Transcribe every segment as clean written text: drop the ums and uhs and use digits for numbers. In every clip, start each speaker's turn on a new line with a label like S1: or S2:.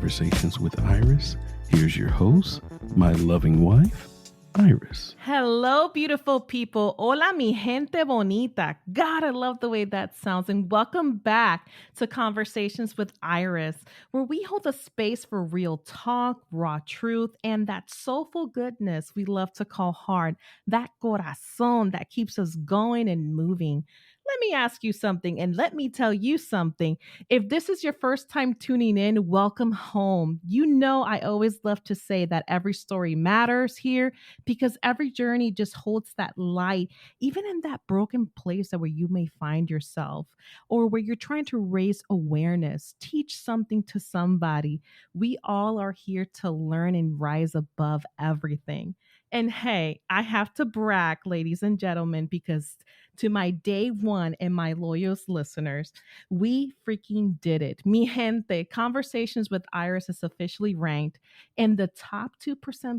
S1: Conversations with Iris. Here's your host, my loving wife, Iris.
S2: Hello, beautiful people. Hola, mi gente bonita. God, I love the way that sounds. And welcome back to Conversations with Iris, where we hold a space for real talk, raw truth, and that soulful goodness we love to call heart, that corazón that keeps us going and moving. Let me ask you something and let me tell you something. If this is your first time tuning in, welcome home. You know, I always love to say that every story matters here because every journey just holds that light, even in that broken place that where you may find yourself or where you're trying to raise awareness, teach something to somebody. We all are here to learn and rise above everything. And hey, I have to brag, ladies and gentlemen, because to my day one and my loyal listeners, we freaking did it. Mi gente, Conversations with Iris is officially ranked in the top 2%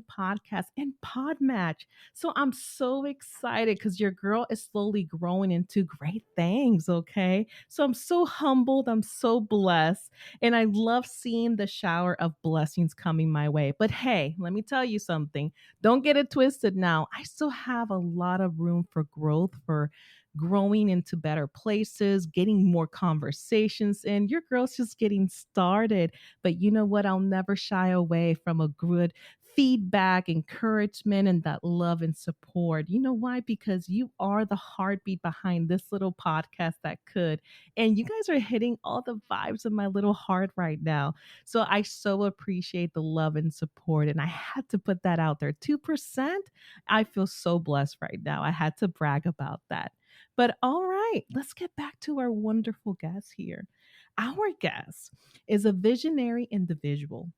S2: podcast and Podmatch. So I'm so excited because your girl is slowly growing into great things, okay? So I'm so humbled. I'm so blessed. And I love seeing the shower of blessings coming my way. But hey, let me tell you something. Don't get it twisted now. I still have a lot of room for growth, for growing into better places, getting more conversations in. Your girl's just getting started. But you know what? I'll never shy away from a good feedback, encouragement, and that love and support. You know why? Because you are the heartbeat behind this little podcast that could. And you guys are hitting all the vibes of my little heart right now. So I so appreciate the love and support. And I had to put that out there. 2%. I feel so blessed right now. I had to brag about that. But all right, let's get back to our wonderful guest here. Our guest is a visionary individual,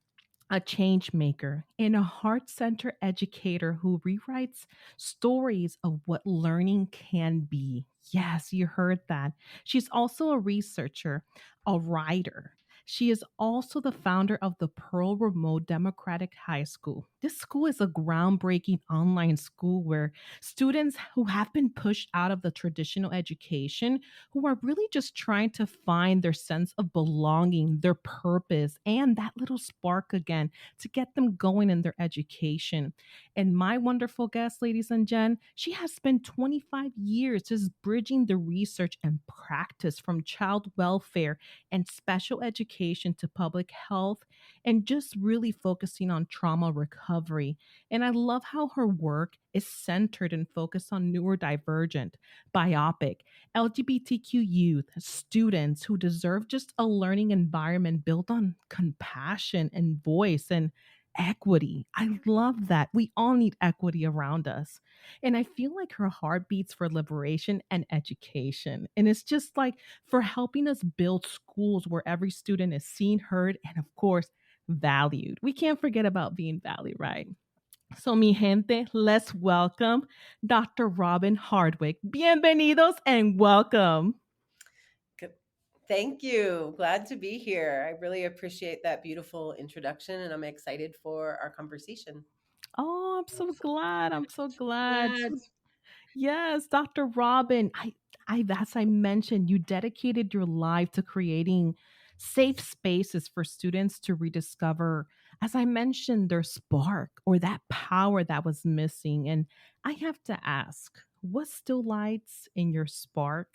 S2: a change maker, and a heart centered educator who rewrites stories of what learning can be. Yes, you heard that. She's also a researcher, a writer. She is also the founder of the Pearl Remote Democratic High School. This school is a groundbreaking online school where students who have been pushed out of the traditional education, who are really just trying to find their sense of belonging, their purpose, and that little spark again to get them going in their education. And my wonderful guest, ladies and gen, she has spent 25 years just bridging the research and practice from child welfare and special education to public health and just really focusing on trauma recovery. And I love how her work is centered and focused on neurodivergent, biopic, LGBTQ youth, students who deserve just a learning environment built on compassion and voice and equity. I love that. We all need equity around us. And I feel like her heart beats for liberation and education. And it's just like for helping us build schools where every student is seen, heard, and of course, valued. We can't forget about being valued, right? So, mi gente, let's welcome Dr. Robin Hardwick. Bienvenidos and welcome.
S3: Good. Thank you. Glad to be here. I really appreciate that beautiful introduction, and I'm excited for our conversation.
S2: Oh, I'm so glad. I'm so glad. Yes, Dr. Robin, as I mentioned, you dedicated your life to creating safe spaces for students to rediscover, as I mentioned, their spark or that power that was missing. And I have to ask, what still lights in your spark?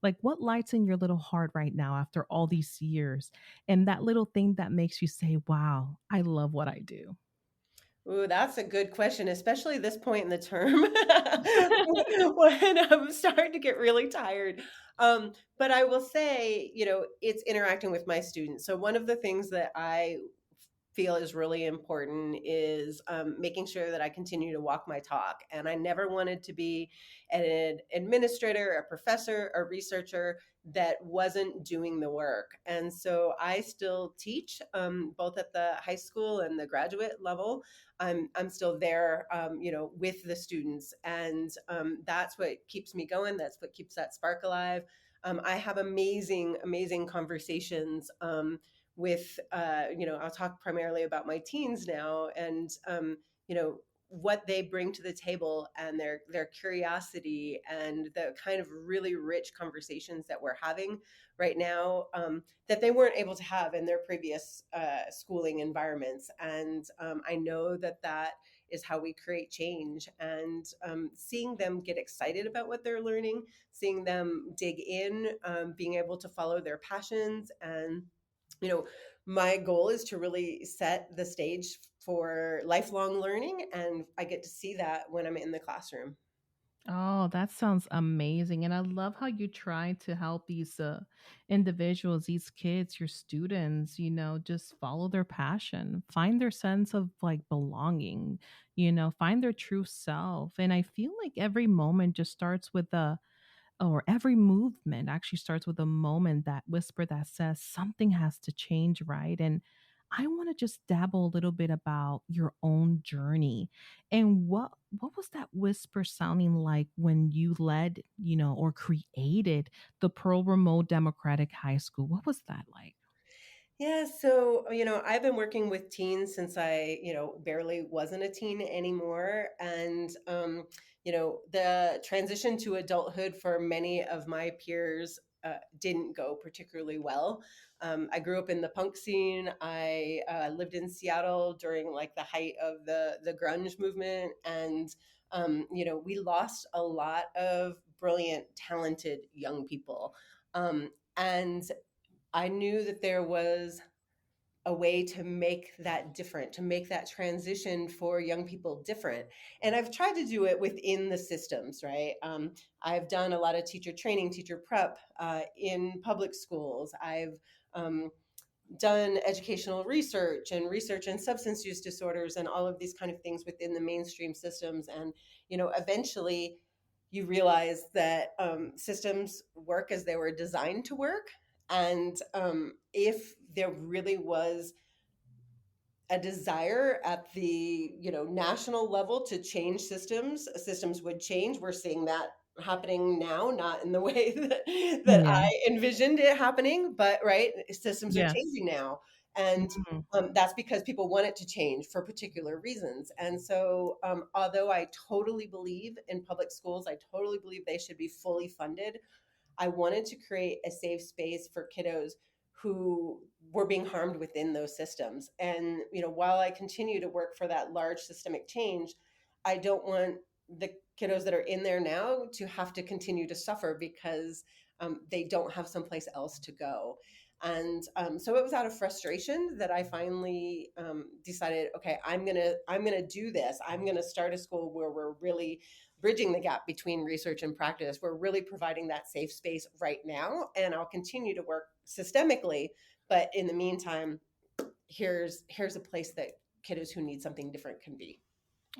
S2: Like, what lights in your little heart right now after all these years? And that little thing that makes you say, wow, I love what I do.
S3: Ooh, that's a good question, especially this point in the term when I'm starting to get really tired. But I will say, it's interacting with my students. So one of the things that I feel is really important is making sure that I continue to walk my talk. And I never wanted to be an administrator, a professor, a researcher that wasn't doing the work. And so I still teach both at the high school and the graduate level. I'm still there, with the students. And that's what keeps me going. That's what keeps that spark alive. I have amazing, amazing conversations with I'll talk primarily about my teens now, and what they bring to the table and their curiosity and the kind of really rich conversations that we're having right now, that they weren't able to have in their previous schooling environments. And I know that that is how we create change. And seeing them get excited about what they're learning, seeing them dig in, being able to follow their passions. And you know, my goal is to really set the stage for lifelong learning, and I get to see that when I'm in the classroom.
S2: Oh, that sounds amazing. And I love how you try to help these individuals, these kids, your students, just follow their passion, find their sense of like belonging, find their true self. And I feel like every moment just starts with a or every movement actually starts with a moment, that whisper that says something has to change, right? And I want to just dabble a little bit about your own journey and what was that whisper sounding like when you led, or created the Pearl Remote Democratic High School? What was that like?
S3: Yeah, so I've been working with teens since I barely wasn't a teen anymore. And the transition to adulthood for many of my peers didn't go particularly well. I grew up in the punk scene. I lived in Seattle during like the height of the grunge movement. And we lost a lot of brilliant, talented young people. And I knew that there was a way to make that different, to make that transition for young people different. And I've tried to do it within the systems, right? I've done a lot of teacher training, teacher prep in public schools. I've um, done educational research and research in substance use disorders and all of these kind of things within the mainstream systems. And eventually you realize that systems work as they were designed to work. And if there really was a desire at the national level to change systems would change. We're seeing that happening now, not in the way that
S2: Yeah.
S3: I envisioned it happening, but right, systems are
S2: Yes.
S3: changing now. And
S2: Mhm.
S3: that's because people want it to change for particular reasons. And so although I totally believe in public schools, I totally believe they should be fully funded, I wanted to create a safe space for kiddos who were being harmed within those systems. And while I continue to work for that large systemic change, I don't want the kiddos that are in there now to have to continue to suffer because they don't have someplace else to go. And so it was out of frustration that I finally decided, okay, I'm gonna do this. I'm gonna start a school where we're really bridging the gap between research and practice. We're really providing that safe space right now, and I'll continue to work systemically. But in the meantime, here's a place that kiddos who need something different can be.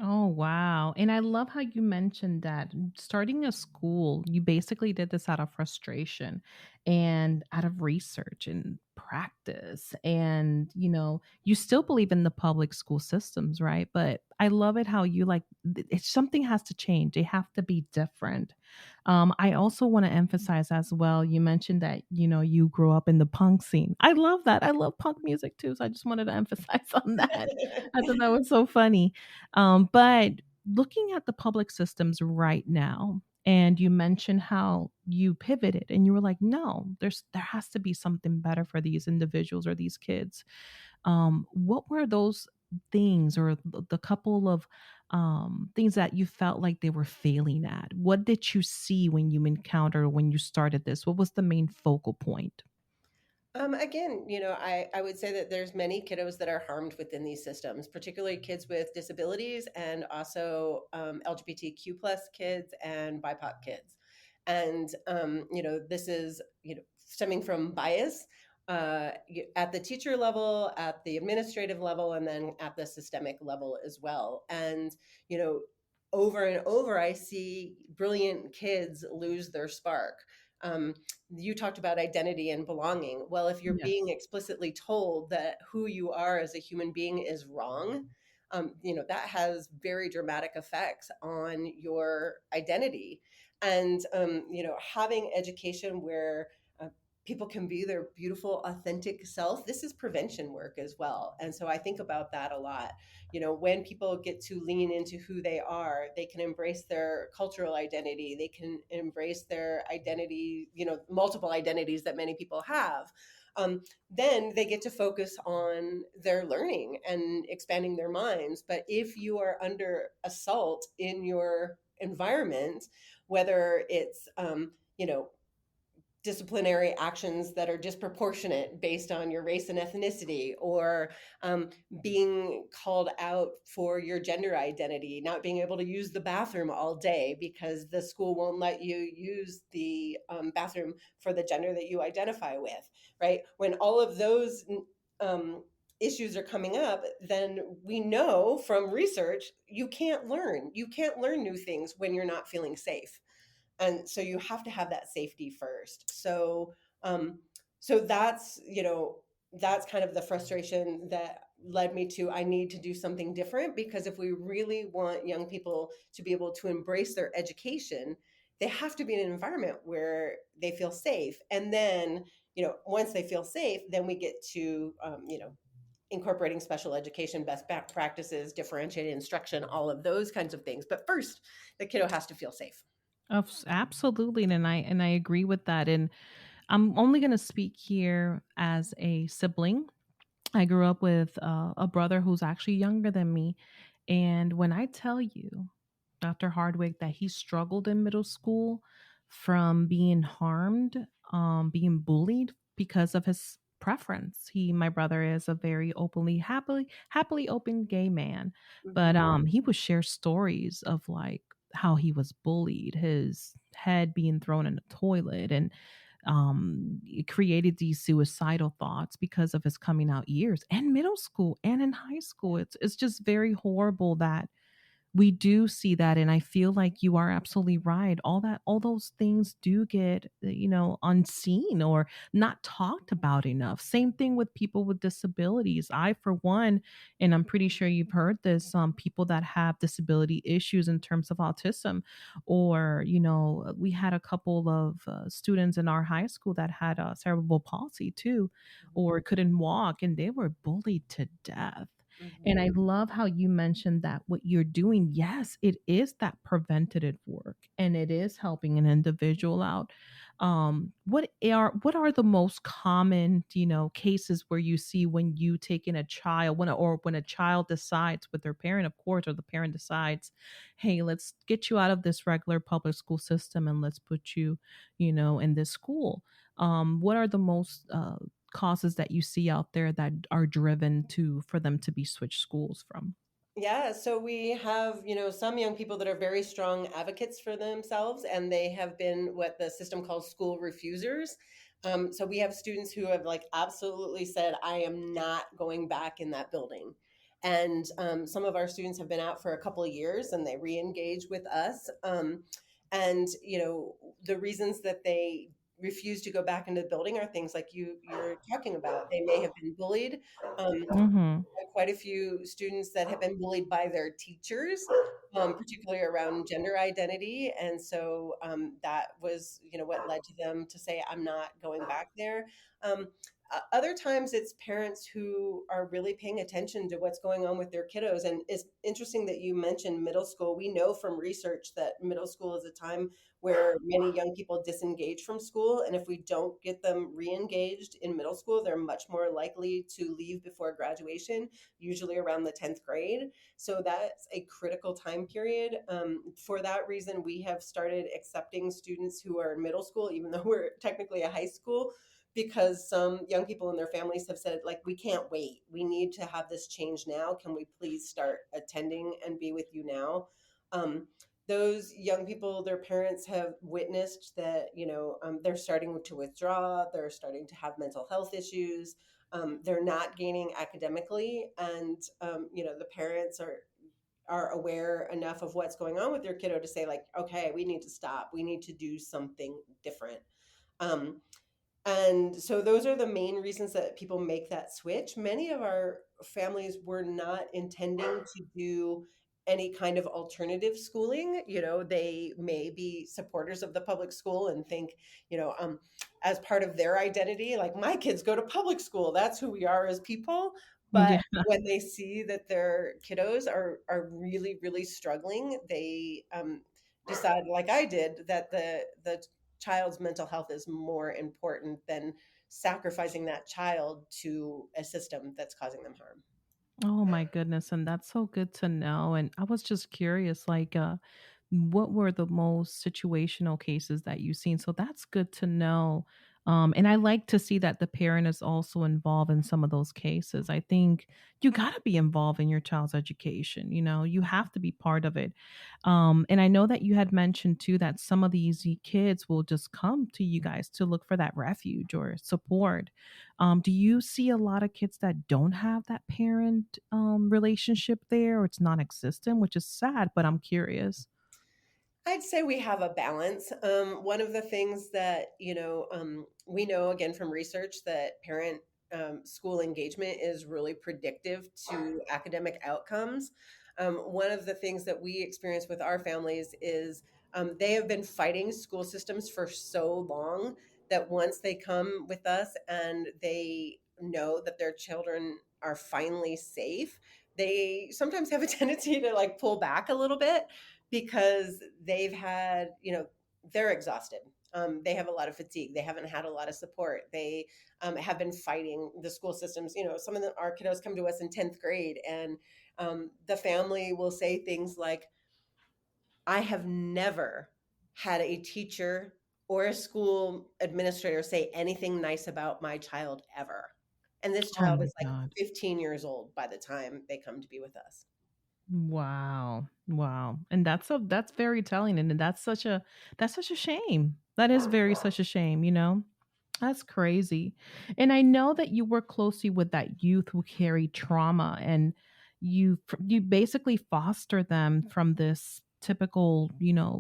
S2: Oh, wow. And I love how you mentioned that starting a school, you basically did this out of frustration and out of research and practice. And, you still believe in the public school systems, right? But I love it how you like it's something has to change. They have to be different. I also want to emphasize as well, you mentioned that, you grew up in the punk scene. I love that. I love punk music too. So I just wanted to emphasize on that. I thought that was so funny. But looking at the public systems right now, and you mentioned how you pivoted and you were like, no, there has to be something better for these individuals or these kids. What were those things or the couple of things that you felt like they were failing at? What did you see when you encountered when you started this? What was the main focal point?
S3: Again, I would say that there's many kiddos that are harmed within these systems, particularly kids with disabilities and also LGBTQ plus kids and BIPOC kids. And, this is, stemming from bias at the teacher level, at the administrative level, and then at the systemic level as well. And, over and over, I see brilliant kids lose their spark. Um, you talked about identity and belonging. Well, if you're being
S2: Yes.
S3: explicitly told that who you are as a human being is wrong, that has very dramatic effects on your identity. And having education where people can be their beautiful, authentic self. This is prevention work as well. And so I think about that a lot. When people get to lean into who they are, they can embrace their cultural identity, they can embrace their identity, multiple identities that many people have. Then they get to focus on their learning and expanding their minds. But if you are under assault in your environment, whether it's, you know, disciplinary actions that are disproportionate based on your race and ethnicity, or being called out for your gender identity, not being able to use the bathroom all day because the school won't let you use the bathroom for the gender that you identify with, right? When all of those um, issues are coming up, then we know from research you can't learn new things when you're not feeling safe. And so you have to have that safety first. Um so that's kind of the frustration that led me to, I need to do something different, because if we really want young people to be able to embrace their education, they have to be in an environment where they feel safe. And then, once they feel safe, then we get to incorporating special education best practices, differentiated instruction, all of those kinds of things. But first, the kiddo has to feel safe.
S2: Absolutely, and I agree with that. And I'm only going to speak here as a sibling. I grew up with a brother who's actually younger than me, and when I tell you, Dr. Hardwick, that he struggled in middle school from being harmed, being bullied because of his preference. My brother is a very happily open gay man, but
S3: Mhm.
S2: he would share stories of like how he was bullied, his head being thrown in the toilet, and it created these suicidal thoughts because of his coming out years and middle school and in high school. It's just very horrible that we do see that. And I feel like you are absolutely right. All those things do get unseen or not talked about enough. Same thing with people with disabilities. I, for one, and I'm pretty sure you've heard this, people that have disability issues in terms of autism, or we had a couple of students in our high school that had cerebral palsy too, or couldn't walk, and they were bullied to death. And I
S3: Mhm.
S2: love how you mentioned that what you're doing, yes, it is that preventative work and it is helping an individual out. What are the most common, cases where you see when you take in a child, when a child decides with their parent, of course, or the parent decides, hey, let's get you out of this regular public school system and let's put you, in this school. What are the most causes that you see out there that are driven to for them to be switched schools from?
S3: Yeah, so we have, some young people that are very strong advocates for themselves, and they have been what the system calls school refusers. So we have students who have like absolutely said, I am not going back in that building. And some of our students have been out for a couple of years and they re-engage with us. And, the reasons that they refuse to go back into the building are things like you're talking about. They may have been bullied.
S2: Mhm.
S3: Quite a few students that have been bullied by their teachers, particularly around gender identity. And so that was, what led to them to say, I'm not going back there. Um, Other times it's parents who are really paying attention to what's going on with their kiddos. And it's interesting that you mentioned middle school. We know from research that middle school is a time where many young people disengage from school. And if we don't get them re-engaged in middle school, they're much more likely to leave before graduation, usually around the 10th grade. So that's a critical time period. For that reason, we have started accepting students who are in middle school, even though we're technically a high school, because some young people and their families have said, like, we can't wait. We need to have this change now. Can we please start attending and be with you now? Um, those young people, their parents have witnessed that, they're starting to withdraw, they're starting to have mental health issues, they're not gaining academically, and the parents are aware enough of what's going on with their kiddo to say, like, okay, we need to stop, we need to do something different. um, and so those are the main reasons that people make that switch. Many of our families were not intending to do any kind of alternative schooling. They may be supporters of the public school and think, as part of their identity, like my kids go to public school, that's who we are as people. But
S2: Yeah.
S3: when they see that their kiddos are really, really struggling, they decide, like I did, that the child's mental health is more important than sacrificing that child to a system that's causing them harm.
S2: Oh my goodness, and that's so good to know. And I was just curious, like, what were the most situational cases that you've seen? So that's good to know. And I like to see that the parent is also involved in some of those cases. I think you got to be involved in your child's education. You have to be part of it. And I know that you had mentioned too that some of these kids will just come to you guys to look for that refuge or support. Do you see a lot of kids that don't have that parent relationship there, or it's non-existent, which is sad, but I'm curious.
S3: I'd say we have a balance. One of the things that, we know again from research that parent school engagement is really predictive to academic outcomes. One of the things that we experience with our families is they have been fighting school systems for so long that once they come with us and they know that their children are finally safe, they sometimes have a tendency to like pull back a little bit because they've had, they're exhausted. They have a lot of fatigue. They haven't had a lot of support. They have been fighting the school systems. Some of our kiddos come to us in 10th grade, and the family will say things like, I have never had a teacher or a school administrator say anything nice about my child ever. And this
S2: Oh
S3: child
S2: my
S3: is like
S2: god.
S3: 15 years old by the time they come to be with us.
S2: Wow. Wow. And that's very telling, and that's such a shame. That is very such a shame. That's crazy. And I know that you work closely with that youth who carry trauma, and you basically foster them from this typical,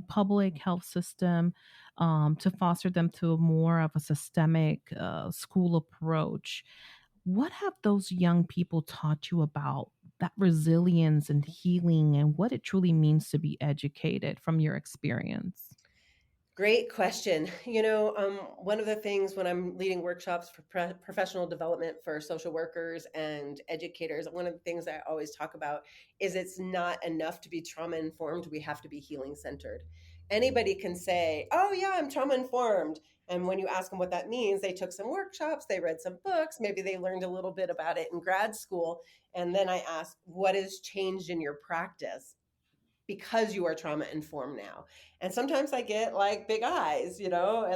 S2: public health system, to foster them to a more of a systemic school approach. What have those young people taught you about that resilience and healing and what it truly means to be educated from your experience?
S3: Great question. One of the things when I'm leading workshops for professional development for social workers and educators, one of the things I always talk about is it's not enough to be trauma informed. We have to be healing centered. Anybody can say, oh, yeah, I'm trauma informed. And when you ask them what that means, they took some workshops, they read some books, maybe they learned a little bit about it in grad school. And then I ask, what has changed in your practice because you are trauma informed now? And sometimes I get like big eyes, and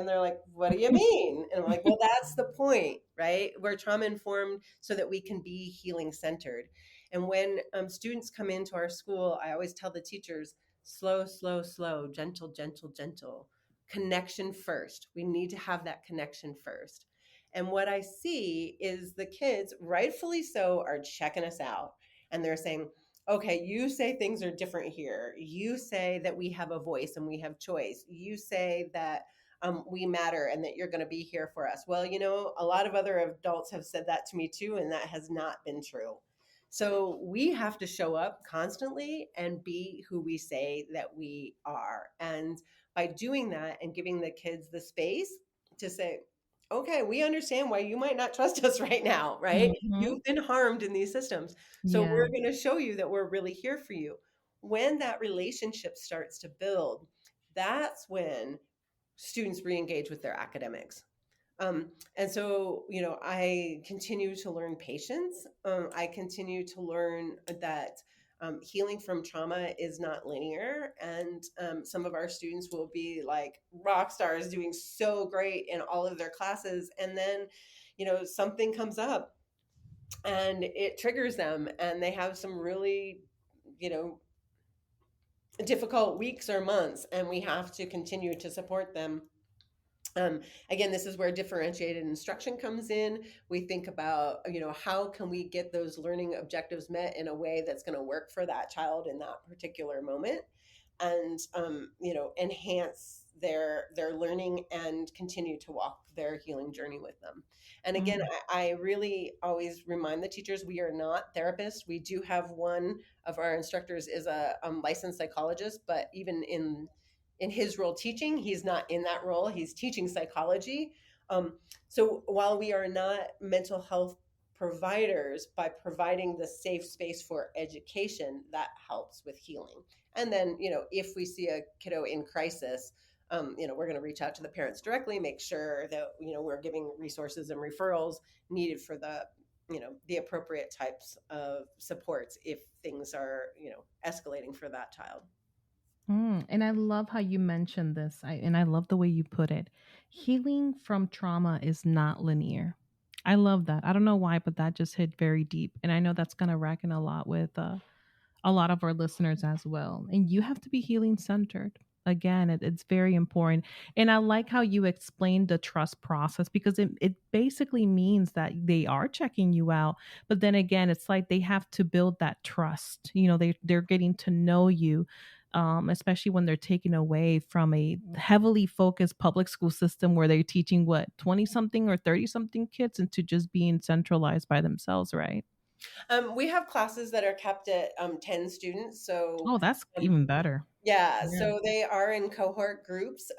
S3: they're like, what do you mean? And I'm like, well, that's the point, right? We're trauma informed so that we can be healing centered. And when students come into our school, I always tell the teachers, slow, slow, slow, gentle, gentle, gentle, connection first. We need to have that connection first. And what I see is the kids, rightfully so, are checking us out. And they're saying, okay, you say things are different here. You say that we have a voice and we have choice. You say that we matter and that you're going to be here for us. Well, a lot of other adults have said that to me too, and that has not been true. So we have to show up constantly and be who we say that we are. And by doing that and giving the kids the space to say, okay, we understand why you might not trust us right now, right?
S2: Mhm.
S3: You've been harmed in these systems. So
S2: Yeah.
S3: we're going to show you that we're really here for you. When that relationship starts to build, that's when students re-engage with their academics. And so, I continue to learn patience. I continue to learn that healing from trauma is not linear. And some of our students will be like rock stars doing so great in all of their classes. And then, something comes up and it triggers them and they have some really, you know, difficult weeks or months, and we have to continue to support them. Again, this is where differentiated instruction comes in. We think about, how can we get those learning objectives met in a way that's going to work for that child in that particular moment, and enhance their learning and continue to walk their healing journey with them. And again,
S2: Mm.
S3: I really always remind the teachers, we are not therapists. We do have one of our instructors is a licensed psychologist, but even in his role teaching, he's not in that role. He's teaching psychology. Um, so while we are not mental health providers, by providing the safe space for education, that helps with healing. And then, if we see a kiddo in crisis, we're going to reach out to the parents directly, make sure that, we're giving resources and referrals needed for the appropriate types of supports if things are, escalating for that child.
S2: And I love how you mentioned this. And I love the way you put it. Healing from trauma is not linear. I love that. I don't know why, but that just hit very deep. And I know that's going to reckon a lot with a lot of our listeners as well. And you have to be healing centered. Again, it's very important. And I like how you explained the trust process because it basically means that they are checking you out. But then again, it's like they have to build that trust. They're getting to know you. Especially when they're taken away from a heavily focused public school system where they're teaching what 20 something or 30 something kids into just being centralized by themselves, right?
S3: We have classes that are kept at 10 students. So,
S2: Oh, that's
S3: um,
S2: even better.
S3: yeah,
S2: Yeah.
S3: so they are in cohort groups.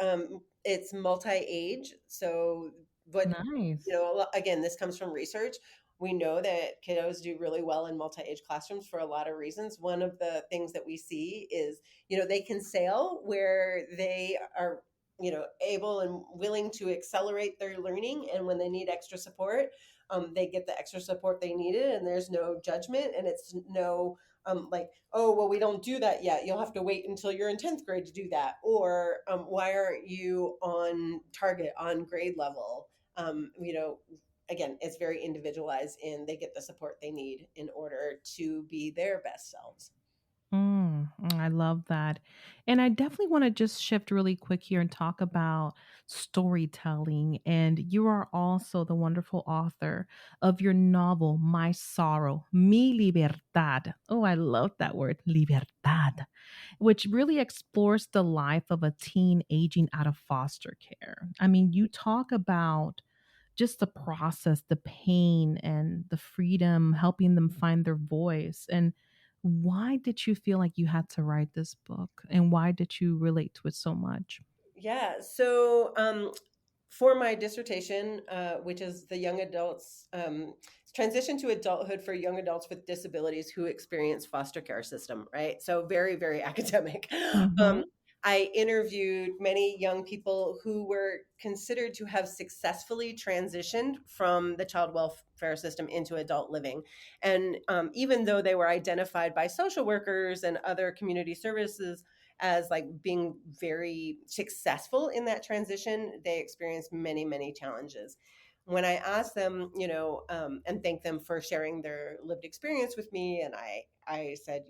S3: It's multi-age. So, what,
S2: Nice.
S3: again, this comes from research. We know that kiddos do really well in multi-age classrooms for a lot of reasons. One of the things that we see is, they can sail where they are, able and willing to accelerate their learning. And when they need extra support, they get the extra support they needed, and there's no judgment, and it's no like, oh, well, we don't do that yet. You'll have to wait until you're in 10th grade to do that. Or why aren't you on target, on grade level? Um, you know, Again, it's very individualized and they get the support they need in order to be their best selves.
S2: I love that. And I definitely want to just shift really quick here and talk about storytelling. And you are also the wonderful author of your novel, My Sorrow, Mi Libertad. Oh, I love that word, libertad, which really explores the life of a teen aging out of foster care. I mean, you talk about just the process, the pain and the freedom, helping them find their voice. And why did you feel like you had to write this book? And why did you relate to it so much?
S3: Yeah. So for my dissertation, which is the young adults transition to adulthood for young adults with disabilities who experience foster care system, right? So very, very academic. Um,
S2: Hmm.
S3: I interviewed many young people who were considered to have successfully transitioned from the child welfare system into adult living. And even though they were identified by social workers and other community services as like being very successful in that transition, they experienced many, many challenges. When I asked them, and thank them for sharing their lived experience with me, and I said,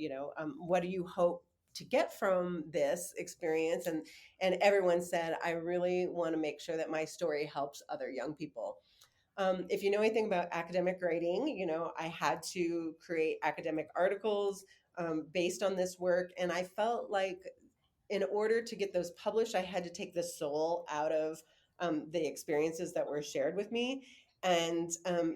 S3: what do you hope to get from this experience? And everyone said, I really want to make sure that my story helps other young people. If you know anything about academic writing, I had to create academic articles based on this work, and I felt like in order to get those published, I had to take the soul out of the experiences that were shared with me. And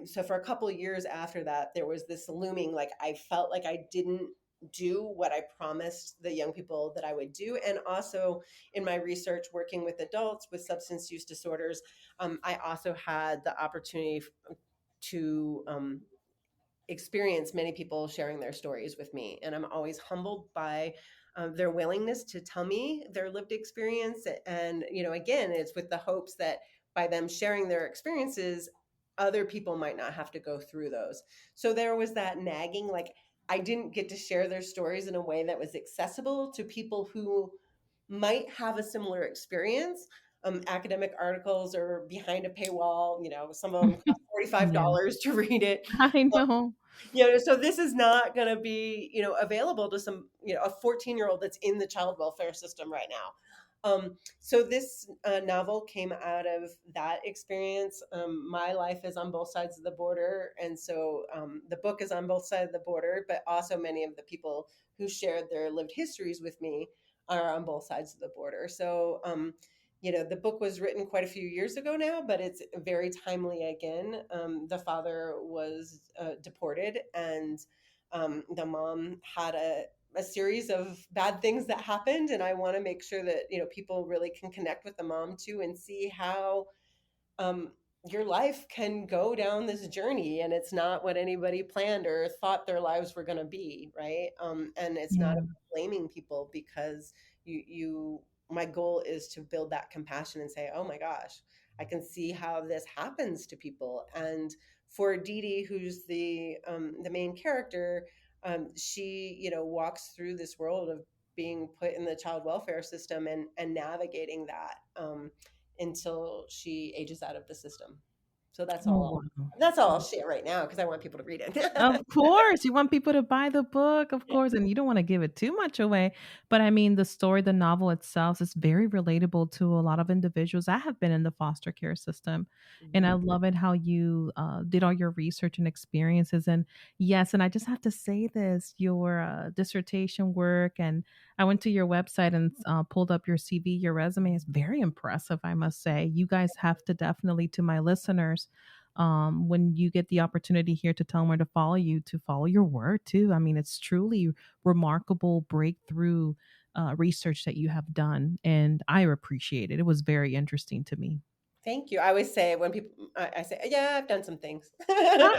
S3: so for a couple of years after that, there was this looming, like I felt like I didn't do what I promised the young people that I would do. And also in my research working with adults with substance use disorders, I also had the opportunity to experience many people sharing their stories with me. And I'm always humbled by their willingness to tell me their lived experience. And, again, it's with the hopes that by them sharing their experiences, other people might not have to go through those. So there was that nagging, like I didn't get to share their stories in a way that was accessible to people who might have a similar experience. Academic articles are behind a paywall. Some of them cost
S2: Yeah,
S3: $45 to read it.
S2: I know.
S3: So this is not going to be, available to some, a 14-year-old that's in the child welfare system right now. So this novel came out of that experience. My life is on both sides of the border. And so the book is on both sides of the border, but also many of the people who shared their lived histories with me are on both sides of the border. So The book was written quite a few years ago now, but it's very timely again. The father was deported, and the mom had a series of bad things that happened. And I want to make sure that, people really can connect with the mom too and see how um, your life can go down this journey, and it's not what anybody planned or thought their lives were going to be, right? And it's not
S2: Yeah.
S3: about blaming people, because my goal is to build that compassion and say, oh my gosh, I can see how this happens to people. And for Dee Dee, who's the main character, she walks through this world of being put in the child welfare system and navigating that. Until she ages out of the system. So that's
S2: Oh,
S3: all.
S2: wow.
S3: That's all I'll share right now because I want people to read
S2: Of
S3: it.
S2: course, you want people to buy the book, of course, and you don't want to give it too much away. But I mean, the story, the novel itself is very relatable to a lot of individuals. I have been in the foster care system, and I
S3: Mhm.
S2: love it how you did all your research and experiences. And yes, and I just have to say this: your dissertation work, and I went to your website and pulled up your CV, your resume is very impressive, I must say. You guys have to definitely, to my listeners, when you get the opportunity here, to tell them where to follow you, to follow your work too. I mean, it's truly remarkable breakthrough research that you have done, and I appreciate it. It was very interesting to me.
S3: Thank you. I always say when people, I say, yeah, I've done some things. I've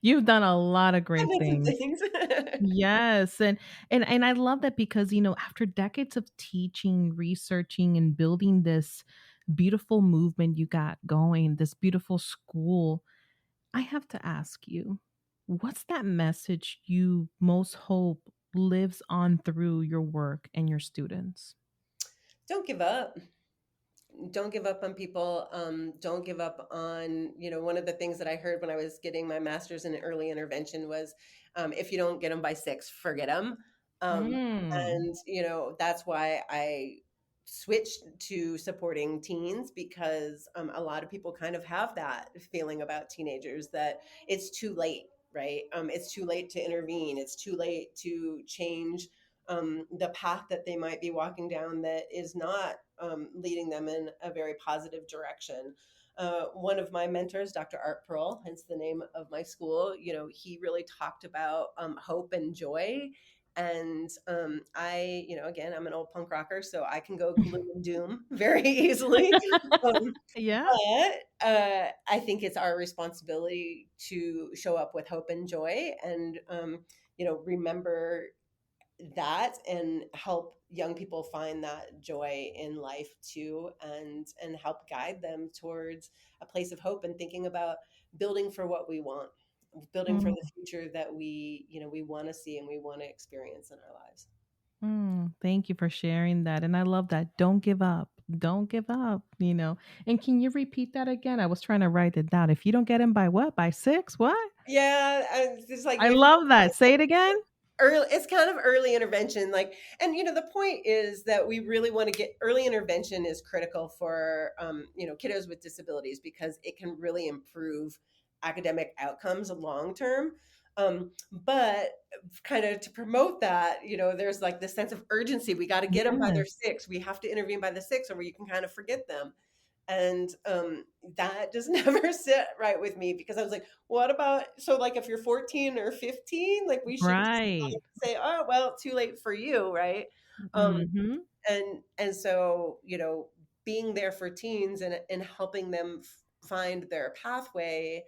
S2: You've done a lot of great
S3: done some
S2: things.
S3: things.
S2: Yes, and I love that because after decades of teaching, researching, and building this beautiful movement you got going, this beautiful school, I have to ask you, what's that message you most hope lives on through your work and your students?
S3: Don't give up. Don't give up on people. Don't give up on, one of the things that I heard when I was getting my master's in early intervention was, if you don't get them by 6, forget them.
S2: Mm,
S3: And, that's why I switched to supporting teens, because a lot of people kind of have that feeling about teenagers that it's too late, right? It's too late to intervene. It's too late to change the path that they might be walking down that is not leading them in a very positive direction. One of my mentors, Dr. Art Pearl, hence the name of my school, he really talked about hope and joy. And again, I'm an old punk rocker, so I can go gloom and doom very easily. Um,
S2: yeah.
S3: but I think it's our responsibility to show up with hope and joy, and remember that, and help young people find that joy in life too, and help guide them towards a place of hope, and thinking about building for what we want, building for
S2: Mm,
S3: the future that we want to see and we want to experience in our lives.
S2: thank you for sharing that. And I love that. Don't give up. Don't give up. And can you repeat that again? I was trying to write it down. If you don't get him by what? By 6? What?
S3: Yeah, it's like
S2: I
S3: if
S2: love that. Say it again.
S3: early, it's kind of early intervention, like, and the point is that we really want to get early intervention is critical for kiddos with disabilities, because it can really improve academic outcomes long term. But kind of to promote that, there's like this sense of urgency. We got to get them by their
S2: Yes.
S3: 6. We have to intervene by the 6, or you can kind of forget them. And that just never sit right with me, because I was like, what about, so like if you're 14 or 15, like we should just
S2: Right.
S3: say, oh well, too late for you, right? um
S2: Mhm.
S3: and so being there for teens, and helping them find their pathway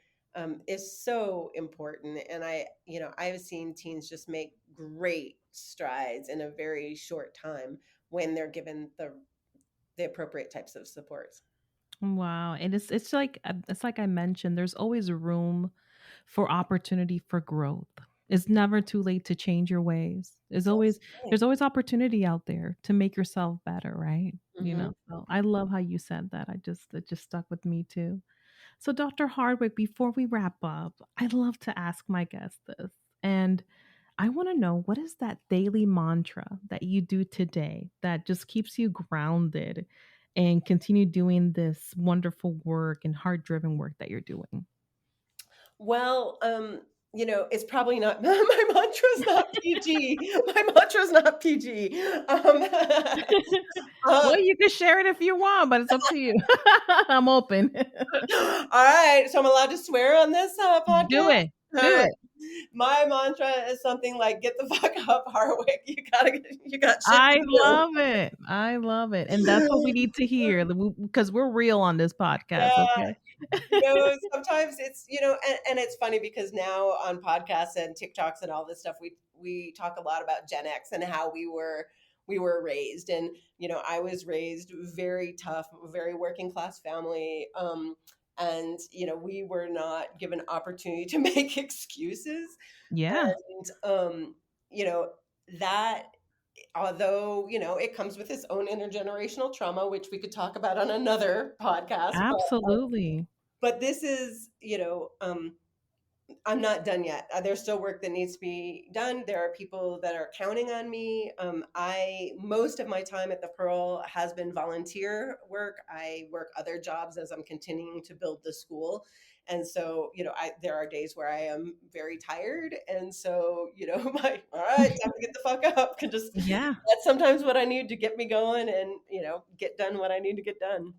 S3: is so important. And I've seen teens just make great strides in a very short time when they're given the appropriate types of supports.
S2: Wow, and it's like I mentioned, there's always room for opportunity for growth. It's never too late to change your ways.
S3: Absolutely.
S2: There's always opportunity out there to make yourself better, right?
S3: Mhm.
S2: So I love how you said that. It just stuck with me too. So Dr. Hardwick, before we wrap up, I'd love to ask my guest this. And I want to know, what is that daily mantra that you do today that just keeps you grounded and continue doing this wonderful work and heart driven work that you're doing?
S3: Well, it's probably not my mantra's not PG. My mantra's not PG.
S2: Well,
S3: Um,
S2: you can share it if you want, but it's up to you. I'm open.
S3: all right, so I'm allowed to swear on this
S2: Do
S3: podcast.
S2: it.
S3: All
S2: Do
S3: right,
S2: it.
S3: my mantra is something like "Get the fuck up, Harwick. You got shit
S2: I
S3: to
S2: love it. I love it. And that's what we
S3: do."
S2: need to hear because we're real on this podcast,
S3: Yeah,
S2: okay?
S3: sometimes it's and it's funny because now on podcasts and TikToks and all this stuff, we talk a lot about Gen X and how we were raised, and I was raised very tough, very working class family, and we were not given opportunity to make excuses,
S2: Yeah,
S3: and you know that although it comes with its own intergenerational trauma, which we could talk about on another podcast,
S2: absolutely.
S3: but this is I'm not done yet. There's still work that needs to be done. There are people that are counting on me. I most of my time at the Pearl has been volunteer work. I work other jobs as I'm continuing to build the school, and so there are days where I am very tired, and so my all right, time to get the fuck up. Can just
S2: Yeah.
S3: That's sometimes what I need to get me going, and get done what I need to get done.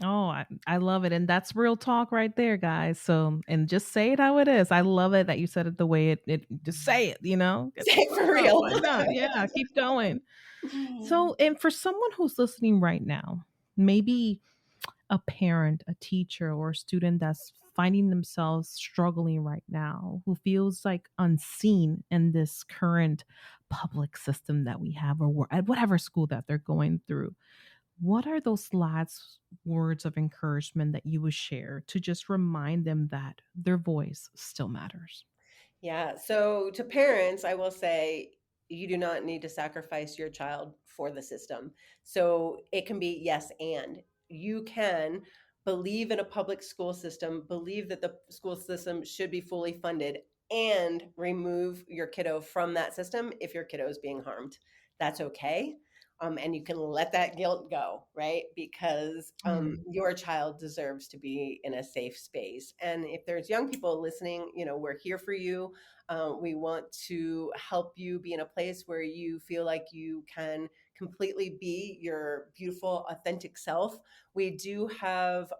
S2: Oh, I love it. And that's real talk right there, guys. So, and just say it how it is. I love it that you said it the way it just say it. Get
S3: Say
S2: the
S3: it
S2: fuck
S3: for
S2: up.
S3: real.
S2: Why not? Yeah, keep going. So, and for someone who's listening right now, maybe a parent, a teacher, or a student that's finding themselves struggling right now, who feels like unseen in this current public system that we have, or at whatever school that they're going through, what are those last words of encouragement that you would share to just remind them that their voice still matters?
S3: Yeah. So to parents, I will say you do not need to sacrifice your child for the system. So it can be yes, and you can believe in a public school system, believe that the school system should be fully funded, and remove your kiddo from that system if your kiddo is being harmed. That's okay. And you can let that guilt go, right? Because
S2: Mm.
S3: your child deserves to be in a safe space. And if there's young people listening, we're here for you. We want to help you be in a place where you feel like you can completely be your beautiful, authentic self. We do have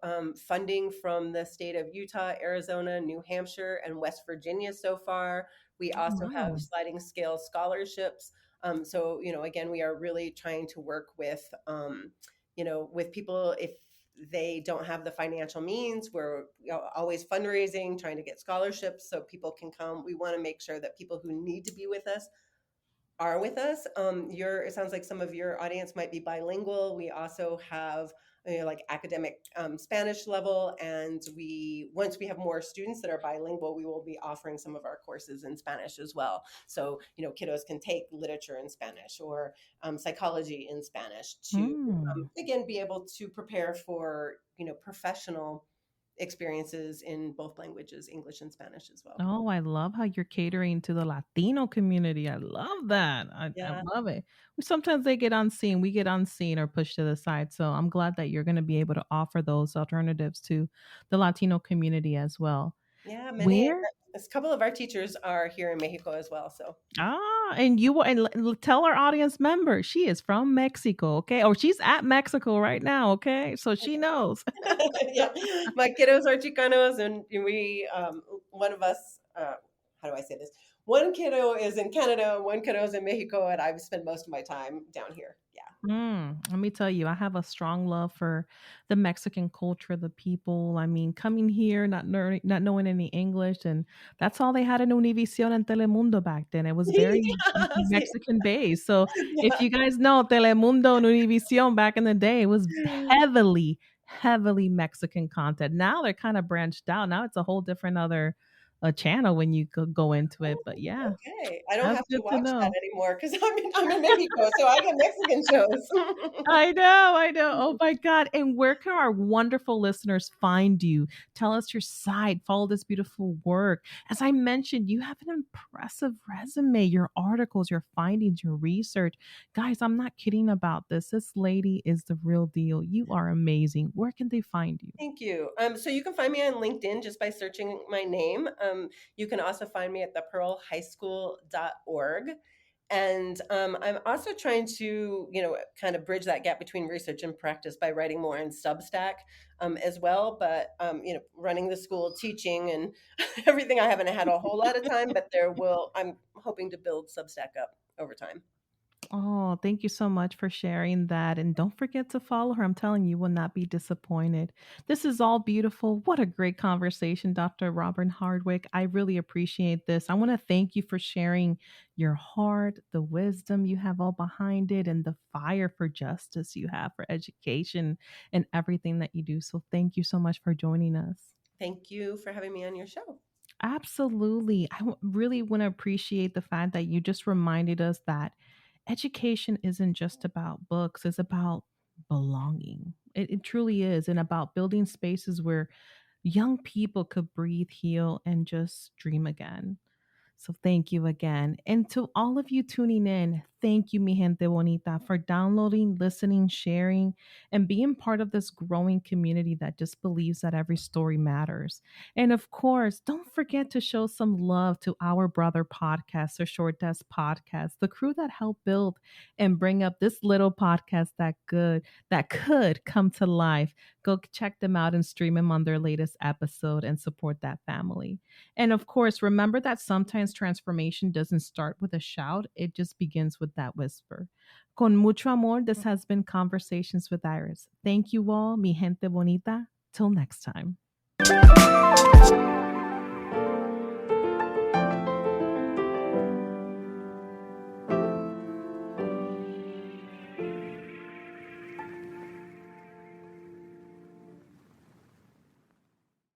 S3: funding from the state of Utah, Arizona, New Hampshire, and West Virginia so far. We
S2: Oh,
S3: also have
S2: wow.
S3: sliding scale scholarships. So, again, we are really trying to work with people if they don't have the financial means. We're always fundraising, trying to get scholarships so people can come. We want to make sure that people who need to be with us are with us. It sounds like some of your audience might be bilingual. We also have like academic Spanish level, and once we have more students that are bilingual, we will be offering some of our courses in Spanish as well. So kiddos can take literature in Spanish or psychology in Spanish to
S2: Mm.
S3: again be able to prepare for professional experiences in both languages, English and Spanish as well.
S2: Oh, I love how you're catering to the Latino community. I love that. I
S3: Yeah.
S2: love it. Sometimes they get unseen. We get unseen or pushed to the side. So I'm glad that you're going to be able to offer those alternatives to the Latino community as well.
S3: Yeah,
S2: Where?
S3: a couple of our teachers are here in Mexico as well. So
S2: And you and tell our audience member she is from Mexico, okay? Or she's at Mexico right now, okay? So she knows.
S3: yeah, my kiddos are Chicanos, and one of us, how do I say this? One kiddo is in Canada, one kiddo is in Mexico, and I've spent most of my time down here. Yeah.
S2: Let me tell you, I have a strong love for the Mexican culture, the people. I mean, coming here, not knowing any English, and that's all they had in Univision and Telemundo back then. It was very
S3: Yeah, sí,
S2: Mexican based. So if
S3: yeah.
S2: you guys know Telemundo and Univision back in the day, it was heavily, heavily Mexican content. Now they're kind of branched out. Now it's a whole different other channel when you go into it. But yeah,
S3: Okay, I don't
S2: that's
S3: have to
S2: good to
S3: watch that
S2: know.
S3: anymore because I'm in Mexico, so I get Mexican shows.
S2: I know, I know. Oh my God. And where can our wonderful listeners find you? Tell us your site, follow this beautiful work. As I mentioned, you have an impressive resume, your articles, your findings, your research. Guys, I'm not kidding about this. This lady is the real deal. You are amazing. Where can they find you?
S3: Thank you. So you can find me on LinkedIn just by searching my name. You can also find me at thepearlhighschool.org. And I'm also trying to, kind of bridge that gap between research and practice by writing more in Substack as well. But, running the school, teaching, and everything, I haven't had a whole lot of time, but I'm hoping to build Substack up over time.
S2: Oh, thank you so much for sharing that. And don't forget to follow her. I'm telling you, you will not be disappointed. This is all beautiful. What a great conversation, Dr. Robin Hardwick. I really appreciate this. I want to thank you for sharing your heart, the wisdom you have all behind it, and the fire for justice you have for education and everything that you do. So thank you so much for joining us.
S3: Thank you for having me on your show.
S2: Absolutely. Really want to appreciate the fact that you just reminded us that education isn't just about books, it's about belonging. It truly is, and about building spaces where young people could breathe, heal, and just dream again. So thank you again. And to all of you tuning in, thank you, mi gente bonita, for downloading, listening, sharing, and being part of this growing community that just believes that every story matters. And of course, don't forget to show some love to our brother podcast, the Short Desk Podcast, the crew that helped build and bring up this little podcast that could come to life. Go check them out and stream them on their latest episode and support that family. And of course, remember that sometimes transformation doesn't start with a shout, it just begins with that whisper. Con mucho amor, this has been Conversations with Iris. Thank you all, mi gente bonita. Till next time.